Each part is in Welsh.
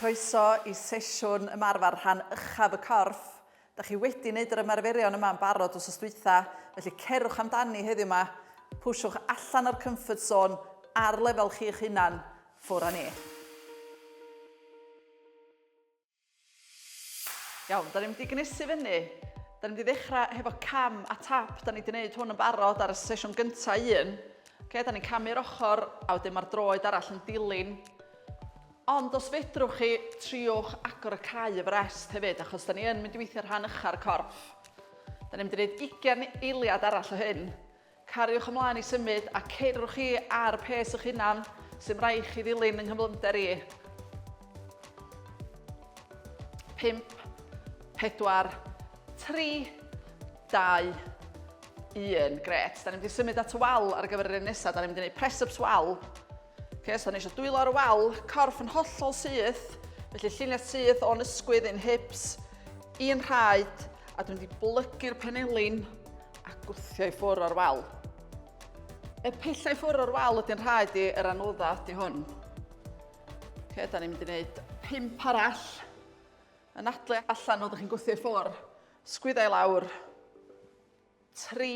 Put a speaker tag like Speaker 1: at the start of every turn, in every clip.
Speaker 1: Croeso I sesiwn ymarfer rhan Uchaf y Corff. Da chi wedi wneud yr ymarferion yma yn barod os ystwytha, felly cerwch amdani heddiw yma, pwsiwch allan o'r comfort zone ar lefel chi'ch hunan ffwr â ni. Iawn, da ni'n mynd I gynnesu fyny. Da ni'n mynd I ddechrau hefo cam a tap. Da ni wedi wneud hwn yn barod ar y sesiwn gyntaf un. Da ni'n camu'r ochr, a wedyn mae'r droed arall yn dilyn. Ond os fedrwch chi, triwch agor y cae y frest hefyd, achos da ni yn mynd I weithio rhan ucha'r corff. Da ni'n mynd I wneud 20 eiliad arall o hyn. Cariwch ymlaen I symud a cerwch chi ar pes eich hunan, sy'n rhaid chi ddilyn yng nghyflymder I. 5, 4, 3, 2, 1. Gret. Da ni'n mynd I symud at y wal ar gyfer yr un nesaf. Da ni'n mynd I wneud press-ups wal. So ni eisiau dwylo ar y wal, corff yn hollol syth, felly lluniau syth o'n ysgwydd un hips, un rhaid, a dwi'n mynd I blygu'r penelin a gwthio I ffwrdd o'r wal. Y pillau I ffwrdd o'r wal ydy'n rhaid I yr anwdda ydy hwn. Da ni'n mynd I wneud 5 arall, yn adle allan o ddech chi'n gwthio I ffwrdd, sgwyddau lawr, 3,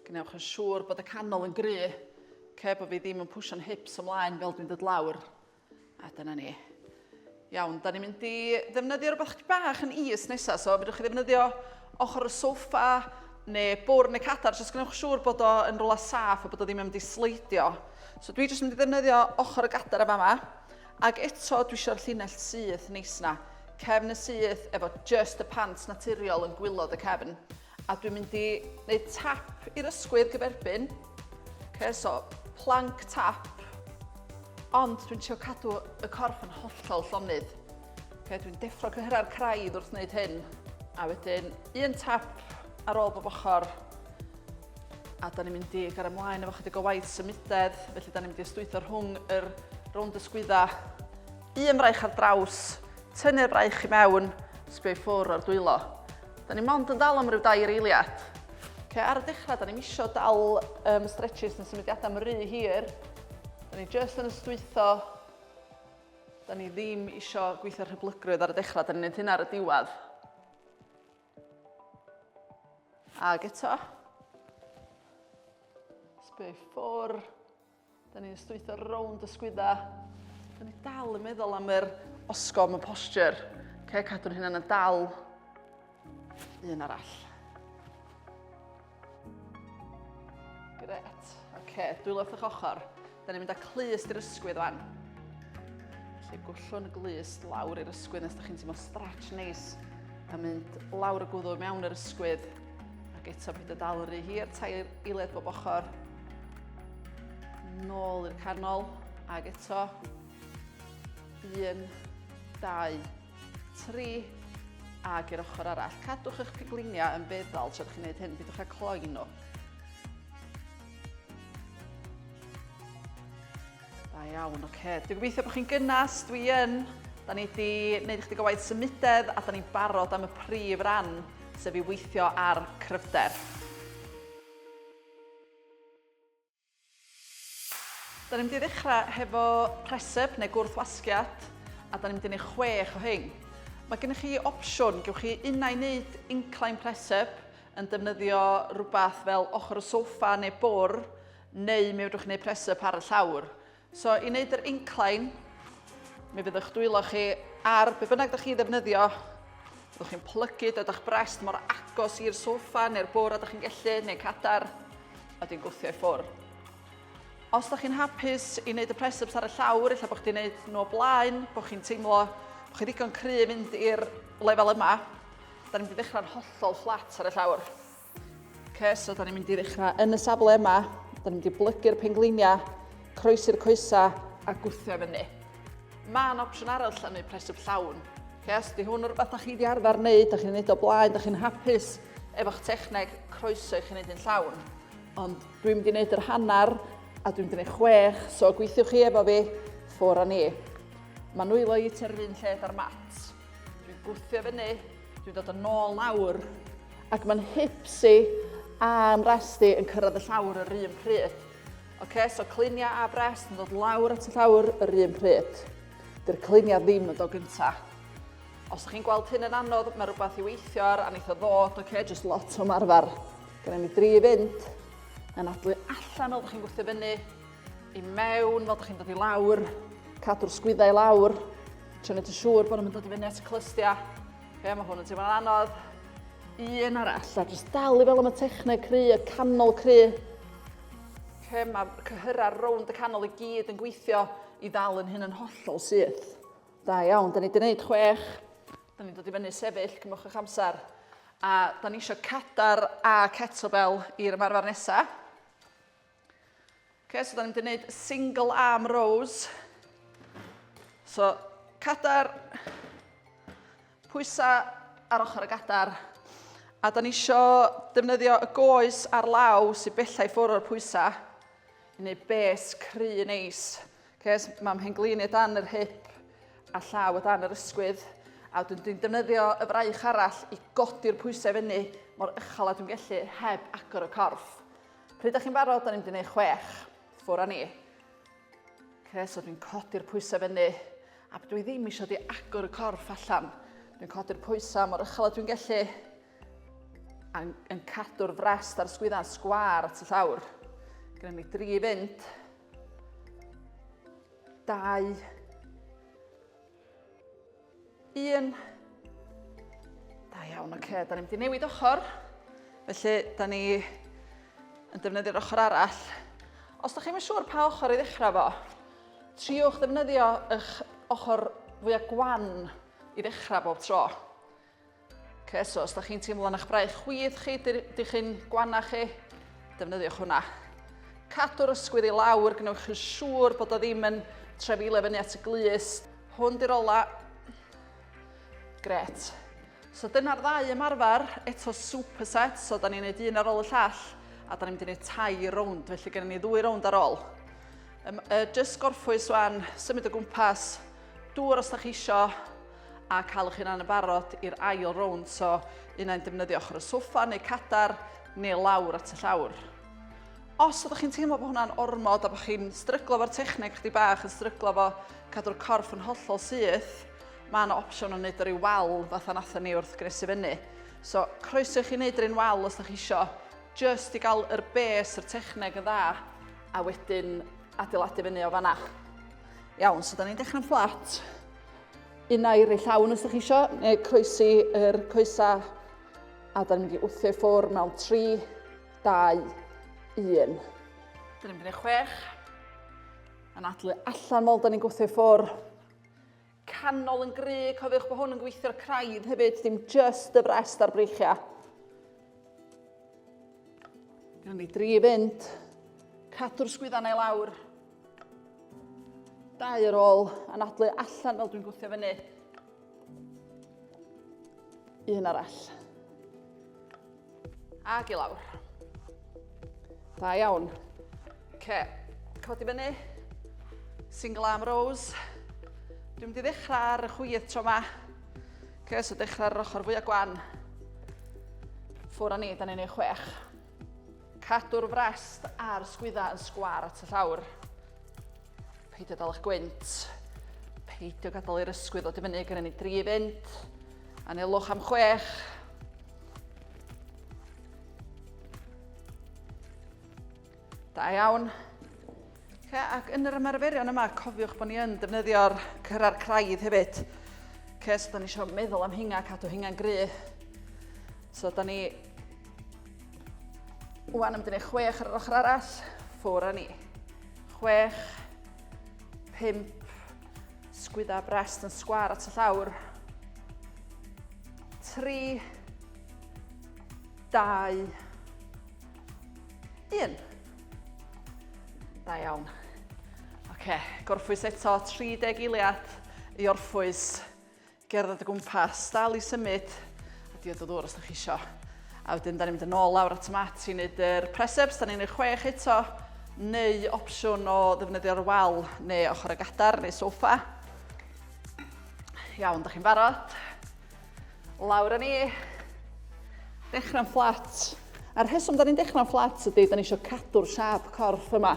Speaker 1: gwnewch yn siŵr bod y canol yn gry, bod fi ddim yn pwsio'n hips ymlaen fel dwi'n dod lawr. A dyna ni. Iawn, da ni'n mynd I ddefnyddio rhywbeth bach yn is nesaf, so fydwch chi ddefnyddio ochr y soffa neu bwr neu cadar, jyst gwnewch siŵr bod o yn rwla saff a bod o ddim yn mynd I sleidio. So dwi jyst mynd I ddefnyddio ochr y gadar yma, ac eto dwi eisiau'r llinell syth neis na. Cefn y syth efo just y pants naturiol yn gwylod y cefn. A dwi'n mynd I wneud tap i'r ysgwydd gyferbyn. So plank tap, ond dwi'n trio cadw y corff yn hollol llonydd. Dwi'n deffro cyhyrra'r craidd wrth wneud hyn, a wedyn un tap ar ôl bob ochr, a da ni'n mynd I gar ymlaen efo chydig o waith symudedd, felly da ni'n mynd I ystwytho rhwng yr rownd y sgwydda, un braich ar draws, tynnu'r braich I mewn, sbio I ffwrdd o'r dwylo. Da ni'n mond yn dal am ryw 2 eiliad. Ar y dechrau, da ni'n isio dal stretches yn symudiadau am ry hir. Da ni just yn ystwytho. Da ni ddim isio gweithio'r hyblygrwydd ar y dechrau, da ni'n neud hynna ar y diwedd. Ag eto. Sbio I ffwrdd. Da ni'n ystwytho rownd y sgwydda. Da ni dal yn meddwl am yr osgwm y posture. Cadw'n hynna'n yn dal. Un arall. Gret. Dwylo wrth eich ochr. Da ni'n mynd â clust i'r ysgwydd wan. Felly gwllwn y glust lawr i'r ysgwydd nes da chi'n teimlo stretch neis. A mynd lawr y gwddw mewn yr ysgwydd. Ac eto byd y dal ry hir, 2 eiliad bob ochr. Nôl i'r canol. Ac eto. 1, 2, 3. Ac i'r ochr arall. Cadwch eich pigliniau yn feddal tra ydych chi'n gwneud hyn. Bydwch eich cloi nhw. Iawn, Dwi'n gobeithio bod chi'n gynas, dwi yn. Da ni wedi gwneud chydig o waith symudedd a da ni'n barod am y prif ran, sef I weithio ar cryfder. Da ni'n mynd I ddechrau hefo press-up neu gwrthwasgiad, a da ni'n mynd I wneud 6 o hyn. Mae gennych chi opsiwn, gewch chi unau wneud incline press-up yn defnyddio rhywbeth fel ochr y soffa neu bwr, neu mi fedrwch chi wneud press-up ar y llawr. So, I wneud yr incline, mi fyddwch dwylo chi ar be bynnag da chi ddefnyddio. Fyddwch chi'n plygu dydych brest mor agos i'r soffa neu'r bwr a da chi'n gallu, neu cadar, a dwi'n gwthio I ffwrdd. Os da chi'n hapus I wneud y press-ups ar y llawr, illa bod chi'n wneud nhw o blaen, bod chi'n teimlo bod chi ddigon cry fynd i'r lefel yma, da ni'n mynd I ddechrau'n hollol fflat ar y llawr. So, da ni'n mynd I ddechrau yn y safle yma, da ni'n mynd I blygu'r pengliniau, croesi'r coesa a gwthio fyny. Mae'n opsiwn arall yn gwneud press-up llawn. Os di hwn rhywbeth da chi wedi arfer wneud, da chi'n wneud o blaen, da chi'n hapus efo'ch techneg croeso I chi wneud yn llawn. Ond dwi'n mynd I wneud yr hannar a dwi'n mynd I wneud 6, so gweithiwch chi efo fi ffwr â ni. Mae'n nwylo I terfyn lled ar mat. Dwi'n gwthio fyny, dwi'n dod yn ôl lawr, ac mae'n hipsi a ymresti yn cyrraedd y llawr yr un pryd. So cliniau a brest yn dod lawr at y llawr yr un pryd. Dy'r cliniad ddim yn dod gynta. Os ydych chi'n gweld hyn yn anodd, mae rhywbeth i weithio ar, a neith o ddod, just lot o marfer. Gyda ni 3 i fynd, anadlu allan fel ydych chi'n gwthio fyny, i mewn fel ydych chi'n dod i lawr, cadw'r sgwyddau i lawr, trio neud yn siŵr bod nhw'n dod i fyny at y clystia. Mae hwn yn teimlo'n anodd. Un arall, a jyst dal i fel am y techneg cry, y canol cry. Mae cyhyra'r rownd y canol i gyd yn gweithio i ddal yn hyn yn hollol syth. Da iawn, da ni wedi gwneud 6. Da ni'n dod i fyny sefyll, cymwch eich amser. A da ni eisiau cadar a kettlebell i'r ymarfer nesaf. So da ni wedi gwneud single arm rows. So, cadar, pwysa ar ochr y gadar. A da ni eisiau defnyddio y goes ar law sy'n bellai ffwrdd o'r pwysa i wneud bes cry neis. Mae'n henglini dan yr hip a llaw o dan yr ysgwydd. A dwi'n defnyddio y fraich arall i godi'r pwysau fyny mor uchel a dwi'n gallu heb agor y corff. Pryd ydych chi'n barod, da ni'n gwneud 6 ffwr a ni. So dwi'n codi'r pwysau fyny a dwi ddim eisiau di agor y corff allan. Dwi'n codi'r pwysau mor uchel a dwi'n gallu yn cadw'r frest a'r sgwydda'n sgwar at y llawr. Gyda ni 3 i fynd. 2. 1. Da iawn, oce. Da ni wedi newid ochr. Felly, da ni yn defnyddio'r ochr arall. Os da chi'n siŵr pa ochr i ddechrau fo, triwch ddefnyddio eich ochr fwyaf gwan i ddechrau bob tro. So, os da chi'n teimlo'n eich braich chwydd chi, dych chi'n gwana chi, defnyddiwch hwnna. Cadw'r ysgwydd i lawr, gwnewch yn siŵr bod o ddim yn trefile fyny at y glust. Hwn di'r ola. Gret. So dyna'r 2 ymarfer, eto superset, so da ni'n gwneud un ar ôl y llall, a da ni'n mynd i wneud 2 rownd, felly gen ni 2 rownd ar ôl. Just gorffwys wan, symud o gwmpas, dŵr os da chi isio, a cael eich hunan yn barod i'r ail rownd, so unau'n defnyddio ochr y soffa neu cadar, neu lawr at y llawr. Os ydych chi'n teimlo bod hwnna'n ormod a bod chi'n stryglo fo'r techneg chdi bach, yn stryglo fo cadw'r corff yn hollol syth, mae yna opsiwn o wneud yr i wal fatha nathon ni wrth gnesu fyny. So, croeso i chi wneud yr un wal os ydych chi isio, just i gael yr bes, yr techneg yn dda, a wedyn adeiladu fyny o fanna. Iawn, so da ni'n dechrau'n fflat. Una i'r llawn os ydych chi isio, neu croesi yr coesa, a da ni'n mynd i wthio ffwr mewn 3, 2, 1. Da ni'n mynd i 6. Anadlu allan fel da ni'n gwthio ffwr. Canol yn gry, cofiwch bod hwn yn gweithio'r craidd hefyd, dim just y brest a'r breichia. Gyda ni 3 i fynd, cadw'r sgwyddau i lawr. 2 ar ôl, anadlu allan fel dwi'n gwthio fyny. 1 arall. Ag i lawr. Da iawn. Codi fyny. Single arm rows. Dwi'n mynd i ddechrau ar y chwydd tro yma. So dechrau ar yr ochr fwyaf gwan. Ffwr a ni, da ni'n ei 6. Cadw'r frest a'r sgwyddau yn sgwar at y llawr. Peidio dal eich gwynt. Peidio gadael i'r ysgwydd o dyfynu, gyda ni 3 i fynd. Anelwch am 6. Da iawn. Ac yn yr ymarferion yma, cofiwch bod ni yn defnyddio'r cyrra'r craidd hefyd. So da ni eisiau meddwl am hinga, cadw hinga'n gry. So da ni wan yn mynd i 6 ar yr ochr arall, ffwr a ni. 6, 5, sgwydda brest yn sgwar at y llawr. 3, 2, 1. Da iawn. Gorffwys eto, 30 eiliad i orffwys, gerdded y gwmpas, dal i symud, a diod o ddŵr os ydych chi isio. A wedyn, da ni'n mynd yn ôl lawr at y mat i wneud yr press-ups, da ni'n gwneud 6 eto, neu opsiwn o ddefnyddio'r wal, neu ochr y gadar, neu soffa. Iawn, da chi'n barod. Lawr â ni. Dechrau'n fflat. A'r rheswm da ni'n dechrau'n fflat ydy, da ni eisiau cadw'r siap corff yma.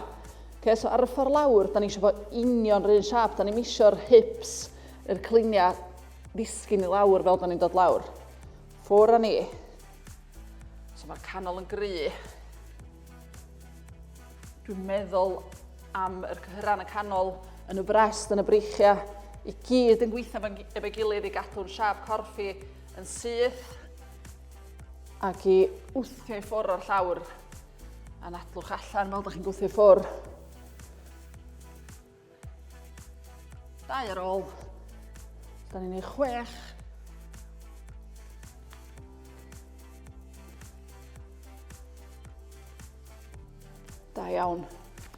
Speaker 1: So ar y ffordd lawr, da ni eisiau bod union rhan siap. Da ni'n isio'r hips, yr cliniau ddisgyn i lawr fel da ni'n dod lawr. Ffwr â ni. So mae'r canol yn gry. Dwi'n meddwl am yr cyhyran y canol yn y brest, yn y breichiau, i gyd yn gweithio efo'i gilydd i gadw'n siap corffi yn syth ac i wthio i ffwrdd o'r llawr a nadlwch allan fel da chi'n gwthio i ffwrdd. 2 ar ôl. Da ni'n neud 6. Da iawn.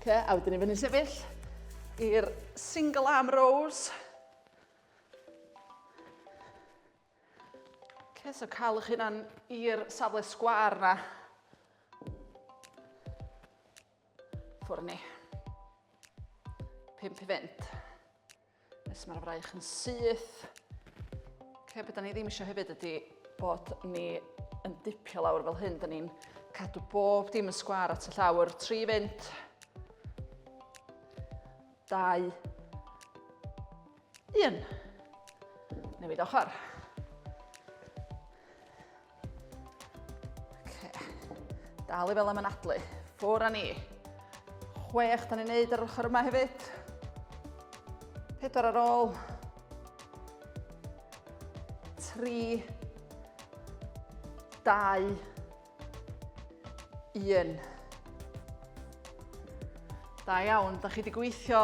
Speaker 1: A wedyn ni fyny sefyll i'r single arm rows. So cael eich hunan i'r safle sgwar na. Ffwrdd ni. 5 i fynd. Nes mae'r fraich yn syth. Beth da ni ddim eisiau hefyd ydy bod ni yn dipio lawr fel hyn. Da ni'n cadw bob dim yn sgwar at y llawr. 3 i fynd. 2. 1. Newid ochr. Dal i fel am anadlu. Ffwr â ni. 6 da ni'n neud ar ochr yma hefyd. 4 ar ôl. 3. 2. 1. Da iawn, da chi wedi gweithio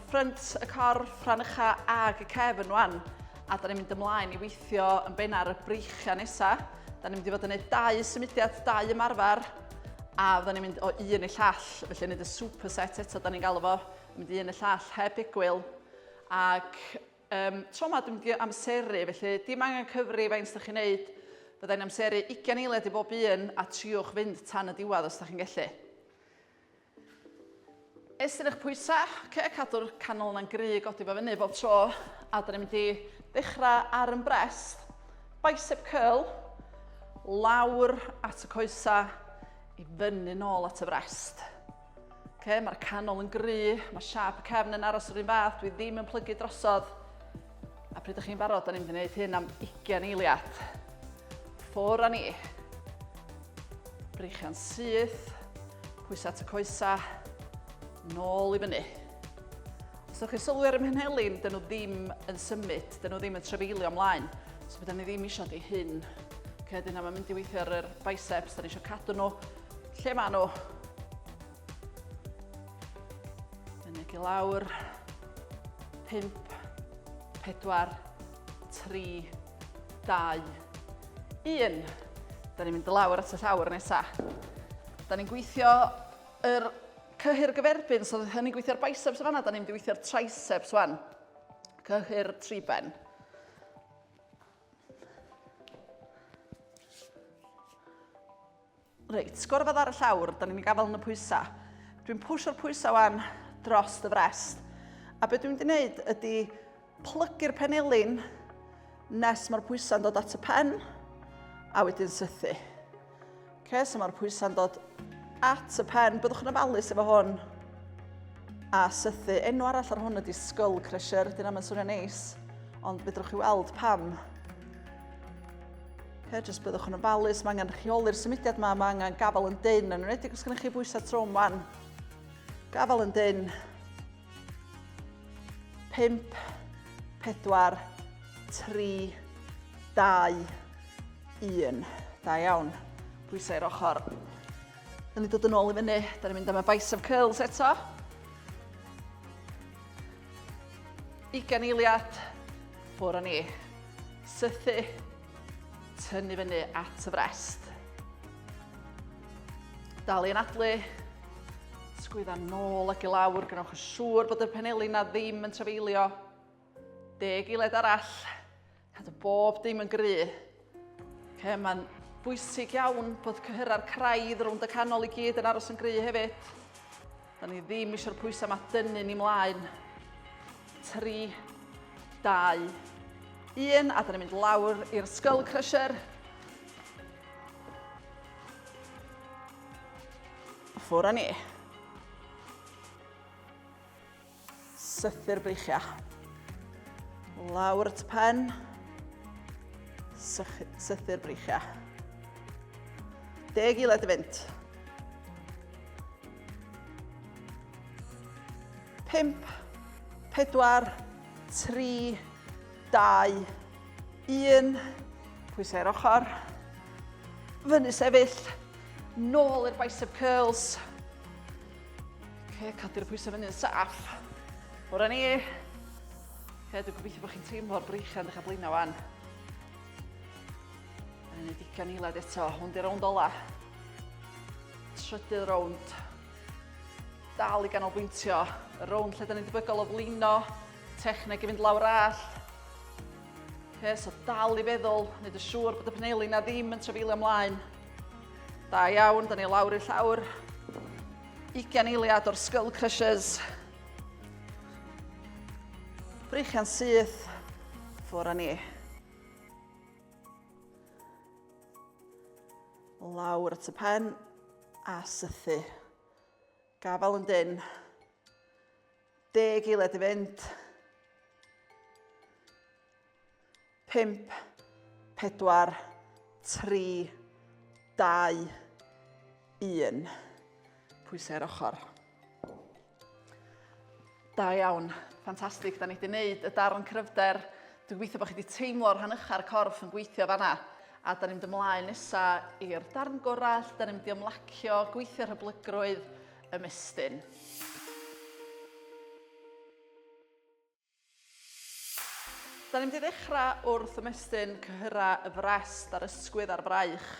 Speaker 1: ffrynt y corff, rhan ucha ag y cefn wan. A da ni'n mynd ymlaen i weithio yn bennar y breichiau nesaf. Da ni'n mynd i fod yn neud 2 symudiad, 2 ymarfer. A fydda ni'n mynd o un i llall, felly neud y superset eto, da ni'n galw fo, mynd i un i llall heb igwyl. Ac tro yma dwi'n mynd i amseru, felly dim angen cyfri faint da chi'n neud. Byddai'n amseru 20 eiliad i bob un a triwch fynd tan y diwadd os da chi'n gallu. Estyn eich pwysau, cadw'r canol yna'n gry godi fo fyny bob tro. A da ni'n mynd i ddechrau ar yn brest, bicep curl, lawr at y coesau, i fyny nôl at y frest. Mae'r canol yn gry, mae siap y cefn yn aros yr un fath, dwi ddim yn plygu drosodd. A pryd ydych chi'n barod, da ni'n mynd i wneud hyn am 20 eiliad. Ffwr â ni. Breichiau'n syth, pwysau at y coesa, nôl i fyny. Os ydych chi'n sylwi ar y mhenhelin, dyn nhw ddim yn symud, dyn nhw ddim yn trafeilio ymlaen. So byddwn ni ddim eisiau di hyn. Dyna mae'n mynd i weithio ar yr biceps, da ni eisiau cadw nhw lle ma nhw. Fyny i lawr. 5, 4, 3, 2, 1. Da ni'n mynd i lawr at y llawr nesaf. Da ni'n gweithio yr cyhyr gyferbyn, so da ni'n gweithio'r biceps o fanna, da ni'n mynd i weithio'r triceps wan. Cyhyr triben. Reit, sgorfod ar y llawr, da ni'n gafel yn y pwysau. Dwi'n pwysio'r pwysau wan dros y frest. A beth dwi'n mynd i wneud ydy plygu'r penelin nes mae'r pwysau'n dod at y pen a wedyn sythu. So mae'r pwysau'n dod at y pen, byddwch yn ofalus efo hwn a sythu. Enw arall ar hwn ydy skull crusher, dyna mae'n swnio neis, ond fedrwch chi weld pam. Jyst byddwch yn ofalus, mae angen rheoli'r symudiad yma, mae angen gafel yn dyn, yn enwedig os gennych chi bwysau trwm wan. Gafel yn dyn. 5, 4, 3, 2, 1. Da iawn. Bwysau i'r ochr. Da ni dod yn ôl i fyny, da ni'n mynd am y bicep curls eto. 20 eiliad. Ffwr â ni. Sythu. Tynnu fyny at y frest. Dal i anadlu. Sgwydda nôl ac i lawr, gwnewch yn siŵr bod y penelin na ddim yn trafeilio. 10 eiliad arall. Cadw bob dim yn gry. Mae'n bwysig iawn bod cyhyra'r craidd rownd y canol i gyd yn aros yn gry hefyd. Da ni ddim eisiau'r pwysau yma dynnu ni mlaen. 3, 2, 1, a da ni'n mynd lawr i'r skull crusher. Ffwr â ni. sythu'r breichiau. Lawr at y pen, sythu'r breichiau. 10 eiliad i fynd. 5, 4, 3, 2, 1. Pwysau'r ochr. Fyny sefyll. Nôl i'r bicep curls. Cadw'r pwysau fyny'n saff. Fwra ni. Dwi'n gobeithio bod chi'n teimlo'r breichiau'n dechrau blino wan. Yn ei digon eiliad eto, hwn di'r rownd ola. Trydydd rownd. Dal i ganolbwyntio. Y rownd lle da ni'n debygol o blino. Techneg i fynd lawr all. So dal i feddwl, wneud yn siŵr bod y paneli na ddim yn trafeilio ymlaen. Da iawn, da ni lawr i'r llawr. 20 eiliad o'r skull crushers. Breichiau'n syth, ffwrdd ni. Lawr at y pen a sythu. Gafal yn dyn. 10 eiliad i fynd. 5, 4, 3, 2, 1. Pwysau'r ochr. Da iawn, ffantastig, da ni wedi gwneud y darn cryfder. Dwi'n gobeithio bod chi wedi teimlo'r rhan ucha'r corff yn gweithio fanna. A da ni'n mynd ymlaen nesaf i'r darn gorall, da ni'n mynd i ymlacio, gweithio'r hyblygrwydd, ymestyn. Da ni'n mynd i ddechrau wrth ymestyn cyhyra y frest a'r ysgwydd a'r braich.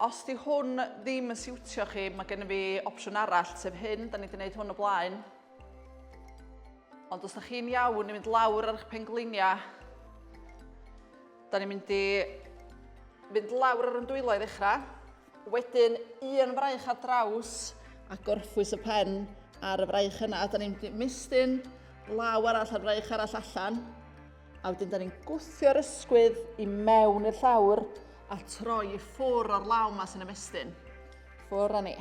Speaker 1: Os di hwn ddim yn siwtio chi, mae gennym fi opsiwn arall, sef hyn, da ni wedi gwneud hwn o blaen. Ond os da chi'n iawn i mynd lawr ar eich pengliniau, da ni'n mynd i fynd lawr ar ymdwylo i ddechrau. Wedyn, un fraich ar draws a gorffwys y pen ar y fraich yna. Da ni'n mynd i mestyn law arall ar fraich arall allan. A wedyn, da ni'n gwthio'r ysgwydd i mewn i'r llawr a troi i ffwr o'r law yma sy'n ymestyn. Ffwr â ni.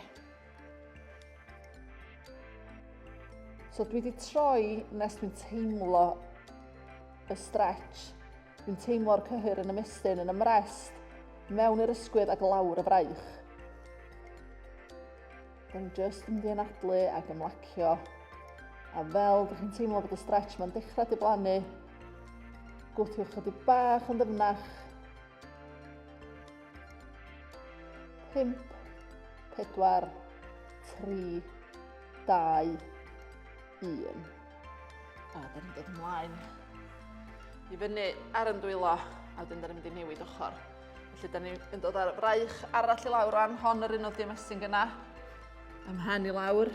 Speaker 1: So dwi wedi troi nes dwi'n teimlo y stretch. Dwi'n teimlo'r cyhyr yn ymestyn, yn ymrest, mewn i'r ysgwydd ac lawr y fraich. Da ni'n just yn mynd i anadlu ac ymlacio. A fel ydych chi'n teimlo bod y stretch ma'n dechrau diblannu, gwthiwch chydig bach yn ddyfnach. 5, 4, 3, 2, 1. A da ni'n dod ymlaen i fyny ar ymdwylo, a wedyn da ni'n mynd i newid ochr. Felly da ni'n dod ar fraich arall i lawr Rhan, hon yr un oedd di ymestyn gyna. Ymhen i lawr,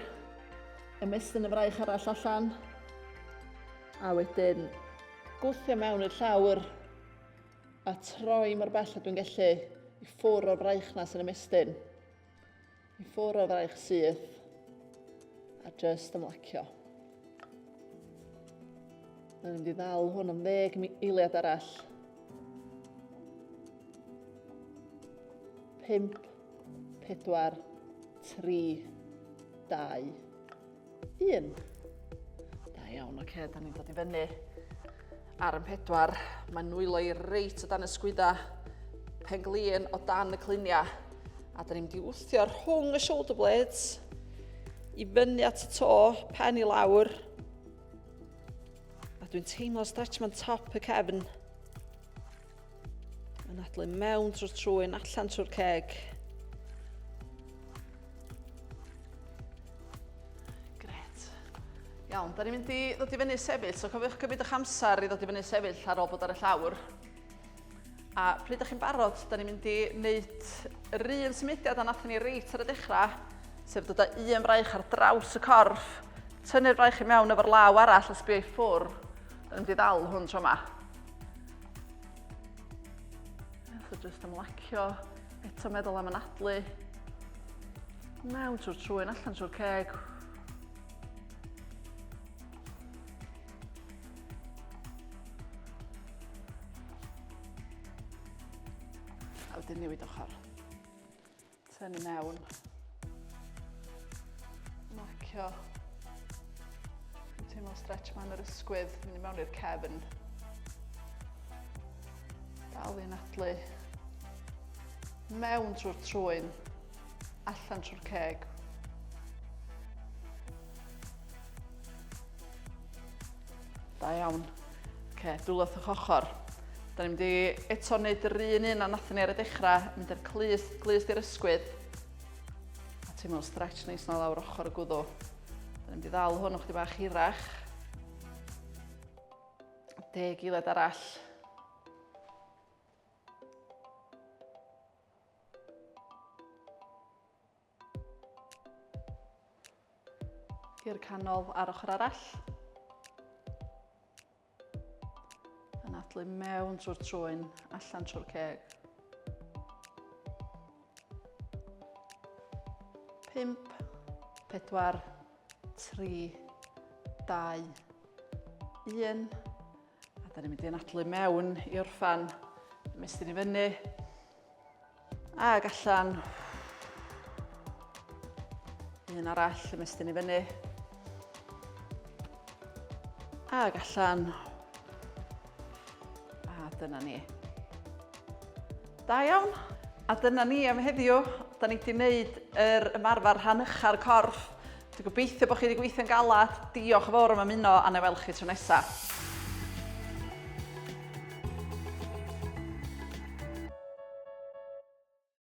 Speaker 1: ymestyn y fraich arall allan, a wedyn gwthio mewn i'r llawr a troi mor bell a dwi'n gallu i ffwr o'r fraich na sy'n ymestyn. I ffwr o'r fraich syth. A just ymlacio. Dwi'n mynd i ddal hwn am 10 eiliad arall. 5, 4, 3, 2, 1. Da iawn, oce, da ni'n dod i fyny ar y 4. Mae'n nwylo i reit o dan y sgwydda. Penglin o dan y cliniau. A da ni'n mynd i wthio rhwng y shoulder blades i fyny at y to, pen i lawr. A dwi'n teimlo'r stretch ma'n top y cefn. Yn adlu mewn trwy'r trwyn, allan trwy'r ceg. Gret. Iawn, da ni'n mynd i ddod i fyny sefyll, so cofiwch cymryd eich amser i ddod i fyny sefyll ar ôl bod ar y llawr. A pryd ydych chi'n barod, da ni'n mynd i wneud yr un symudiad a nathon ni reit ar y dechrau, sef dod â un fraich ar draws y corff, tynnu'r fraich i mewn efo'r law arall a sbio i ffwr, yn mynd i ddal hwn tro yma. So just ymlacio, eto meddwl am anadlu, mewn trwy'r trwyn, allan trwy'r ceg. A wedyn newid ochr. Tynnu mewn. Ymlacio. Teimlo stretch ma'n yr ysgwydd, mynd i mewn i'r cefn. Dal i nadlu. Mewn trwy'r trwyn, allan trwy'r ceg. Da iawn. Dwlath o'ch ochr. Da ni'n mynd i eto wneud yr un a nathon ni ar y dechrau, mynd i'r glust i'r ysgwydd. A teimlo'n stretch neis na lawr ochr y gwddw. Da ni'n mynd i ddal hwn o'ch di bach hirach. 10 eilad arall. I'r canol ar ochr arall. Nadlu mewn trwy'r trwyn, allan trwy'r ceg. 5, 4, 3, 2, 1. A da ni'n mynd i nadlu mewn i orffan. Ymestyn i fyny. Ag allan. Un arall, ymestyn i fyny. Ag allan. A dyna ni. Da iawn. A dyna ni am heddiw. Da ni wedi gwneud yr ymarfer rhan ucha'r corff. Dwi'n gobeithio bod chi wedi gweithio'n galad. Diolch yn fawr am ymuno a na welch chi tro nesaf.